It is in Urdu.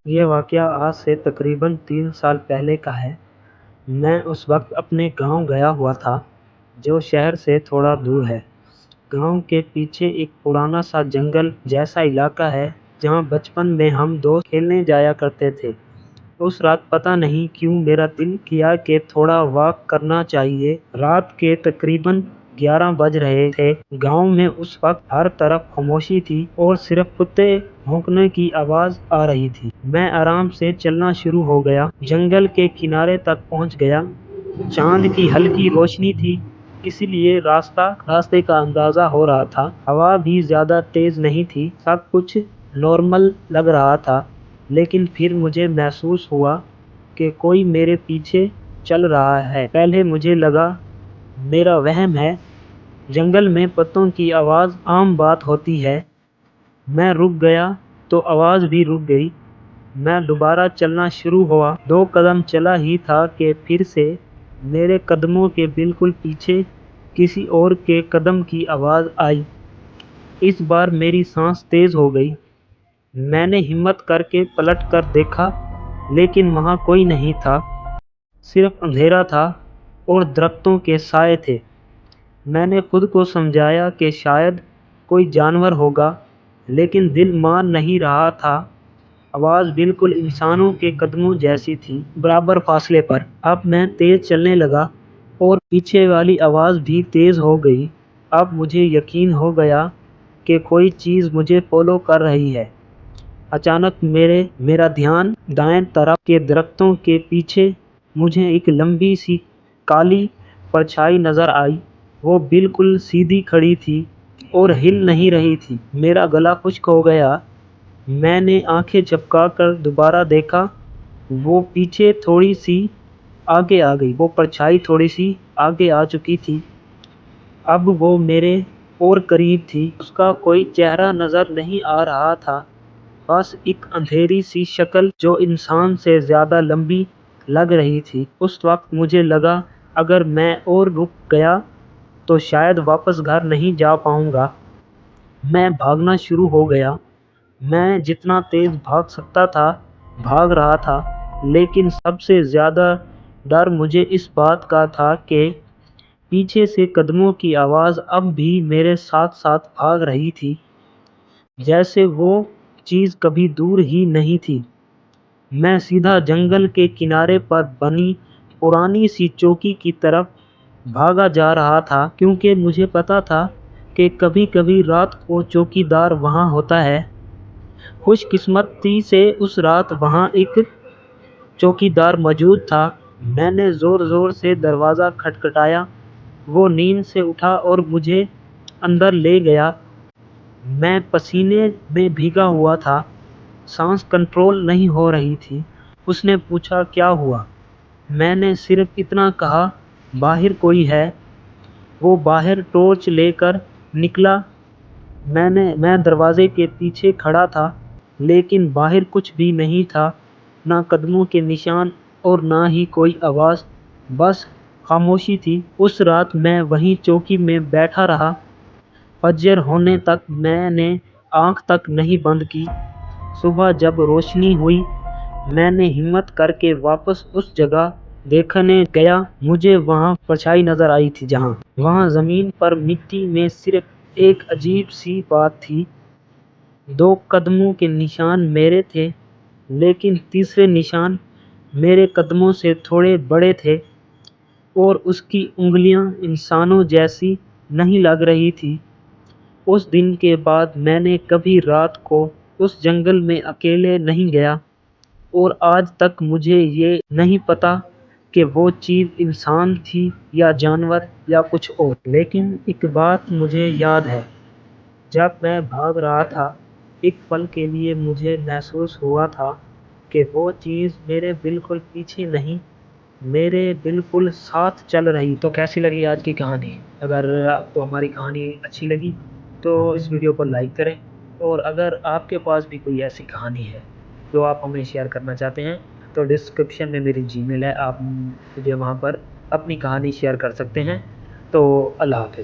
یہ واقعہ آج سے تقریباً 3 سال پہلے کا ہے۔ میں اس وقت اپنے گاؤں گیا ہوا تھا جو شہر سے تھوڑا دور ہے۔ گاؤں کے پیچھے ایک پرانا سا جنگل جیسا علاقہ ہے جہاں بچپن میں ہم دوست کھیلنے جایا کرتے تھے۔ اس رات پتہ نہیں کیوں میرا دل کیا کہ تھوڑا واک کرنا چاہیے۔ رات کے تقریباً 11 بج رہے تھے۔ گاؤں میں اس وقت ہر طرف خاموشی تھی اور صرف کتے بھونکنے کی آواز آ رہی تھی۔ میں آرام سے چلنا شروع ہو گیا۔ جنگل کے کنارے تک پہنچ گیا۔ چاند کی ہلکی روشنی تھی، اس لیے راستے کا اندازہ ہو رہا تھا۔ ہوا بھی زیادہ تیز نہیں تھی، سب کچھ نارمل لگ رہا تھا۔ لیکن پھر مجھے محسوس ہوا کہ کوئی میرے پیچھے چل رہا ہے۔ پہلے مجھے لگا میرا وہم ہے، جنگل میں پتوں کی آواز عام بات ہوتی ہے۔ میں رک گیا تو آواز بھی رک گئی۔ میں دوبارہ چلنا شروع ہوا۔ 2 قدم چلا ہی تھا کہ پھر سے میرے قدموں کے بالکل پیچھے کسی اور کے قدم کی آواز آئی۔ اس بار میری سانس تیز ہو گئی۔ میں نے ہمت کر کے پلٹ کر دیکھا، لیکن وہاں کوئی نہیں تھا، صرف اندھیرا تھا اور درختوں کے سائے تھے۔ میں نے خود کو سمجھایا کہ شاید کوئی جانور ہوگا، لیکن دل مان نہیں رہا تھا۔ آواز بالکل انسانوں کے قدموں جیسی تھی، برابر فاصلے پر۔ اب میں تیز چلنے لگا اور پیچھے والی آواز بھی تیز ہو گئی۔ اب مجھے یقین ہو گیا کہ کوئی چیز مجھے فالو کر رہی ہے۔ اچانک میرا دھیان دائیں طرف کے درختوں کے پیچھے مجھے ایک لمبی سی کالی پرچھائی نظر آئی۔ وہ بالکل سیدھی کھڑی تھی اور ہل نہیں رہی تھی۔ میرا گلا خشک ہو گیا۔ میں نے آنکھیں جھپکا کر دوبارہ دیکھا، وہ پیچھے تھوڑی سی آگے آ گئی۔ وہ پرچھائی تھوڑی سی آگے آ چکی تھی، اب وہ میرے اور قریب تھی۔ اس کا کوئی چہرہ نظر نہیں آ رہا تھا، بس ایک اندھیری سی شکل جو انسان سے زیادہ لمبی لگ رہی تھی۔ اس وقت مجھے لگا اگر میں اور رک گیا تو شاید واپس گھر نہیں جا پاؤں گا۔ میں بھاگنا شروع ہو گیا۔ میں جتنا تیز بھاگ سکتا تھا بھاگ رہا تھا، لیکن سب سے زیادہ ڈر مجھے اس بات کا تھا کہ پیچھے سے قدموں کی آواز اب بھی میرے ساتھ ساتھ بھاگ رہی تھی، جیسے وہ چیز کبھی دور ہی نہیں تھی۔ میں سیدھا جنگل کے کنارے پر بنی پرانی سی چوکی کی طرف بھاگا جا رہا تھا، کیونکہ مجھے پتا تھا کہ کبھی کبھی رات کو چوکی دار وہاں ہوتا ہے۔ خوش قسمتی سے اس رات وہاں ایک چوکی دار موجود تھا۔ میں نے زور زور سے دروازہ کھٹکھٹایا۔ وہ نیند سے اٹھا اور مجھے اندر لے گیا۔ میں پسینے میں بھیگا ہوا تھا، سانس کنٹرول نہیں ہو رہی تھی۔ اس نے پوچھا کیا ہوا؟ میں نے صرف اتنا کہا باہر کوئی ہے۔ وہ باہر ٹارچ لے کر نکلا۔ میں دروازے کے پیچھے کھڑا تھا، لیکن باہر کچھ بھی نہیں تھا، نہ قدموں کے نشان اور نہ ہی کوئی آواز، بس خاموشی تھی۔ اس رات میں وہیں چوکی میں بیٹھا رہا۔ فجر ہونے تک میں نے آنکھ تک نہیں بند کی۔ صبح جب روشنی ہوئی، میں نے ہمت کر کے واپس اس جگہ دیکھنے گیا۔ مجھے وہاں پرچھائی نظر آئی تھی، وہاں زمین پر مٹی میں صرف ایک عجیب سی بات تھی۔ 2 قدموں کے نشان میرے تھے، لیکن تیسرے نشان میرے قدموں سے تھوڑے بڑے تھے اور اس کی انگلیاں انسانوں جیسی نہیں لگ رہی تھی۔ اس دن کے بعد میں نے کبھی رات کو اس جنگل میں اکیلے نہیں گیا، اور آج تک مجھے یہ نہیں پتا کہ وہ چیز انسان تھی یا جانور یا کچھ اور۔ لیکن ایک بات مجھے یاد ہے، جب میں بھاگ رہا تھا ایک پل کے لیے مجھے محسوس ہوا تھا کہ وہ چیز میرے بالکل پیچھے نہیں، میرے بالکل ساتھ چل رہی۔ تو کیسی لگی آج کی کہانی؟ اگر آپ کو ہماری کہانی اچھی لگی تو اس ویڈیو کو لائک کریں، اور اگر آپ کے پاس بھی کوئی ایسی کہانی ہے جو آپ ہمیں شیئر کرنا چاہتے ہیں تو ڈسکرپشن میں میری جی میل ہے، آپ مجھے وہاں پر اپنی کہانی شیئر کر سکتے ہیں۔ تو اللہ حافظ۔